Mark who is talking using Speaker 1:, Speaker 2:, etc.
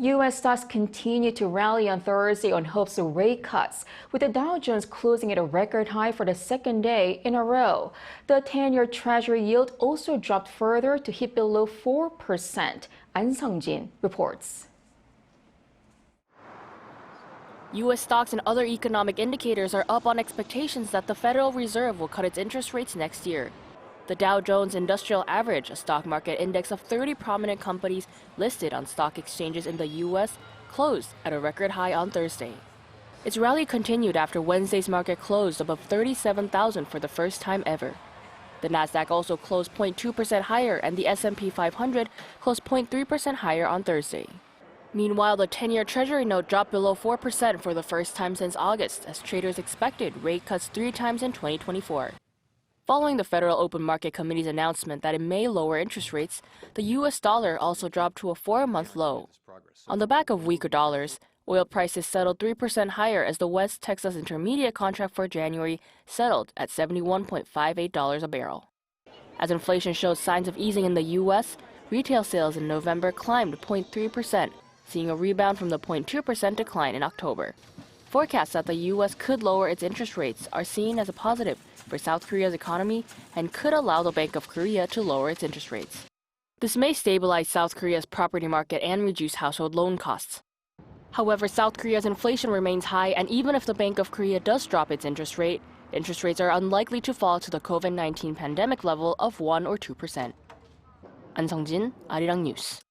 Speaker 1: U.S. stocks continued to rally on Thursday on hopes of rate cuts, with the Dow Jones closing at a record high for the second day in a row. The 10-year Treasury yield also dropped further to hit below 4%. Ahn Sung-jin reports.
Speaker 2: U.S. stocks and other economic indicators are up on expectations that the Federal Reserve will cut its interest rates next year. The Dow Jones Industrial Average, a stock market index of 30 prominent companies listed on stock exchanges in the U.S., closed at a record high on Thursday. Its rally continued after Wednesday's market closed above 37,000 for the first time ever. The Nasdaq also closed 0.2% higher, and the S&P 500 closed 0.3% higher on Thursday. Meanwhile, the 10-year Treasury note dropped below 4% for the first time since August, as traders expected rate cuts 3 times in 2024. Following the Federal Open Market Committee's announcement that it may lower interest rates, the U.S. dollar also dropped to a 4-month low. On the back of weaker dollars, oil prices settled 3% higher as the West Texas Intermediate contract for January settled at $71.58 a barrel. As inflation shows signs of easing in the U.S., retail sales in November climbed 0.3%, seeing a rebound from the 0.2% decline in October. Forecasts that the U.S. could lower its interest rates are seen as a positive for South Korea's economy and could allow the Bank of Korea to lower its interest rates. This may stabilize South Korea's property market and reduce household loan costs. However, South Korea's inflation remains high, and even if the Bank of Korea does drop its interest rates are unlikely to fall to the COVID-19 pandemic level of 1 or 2%. Ahn Sung-jin, Arirang News.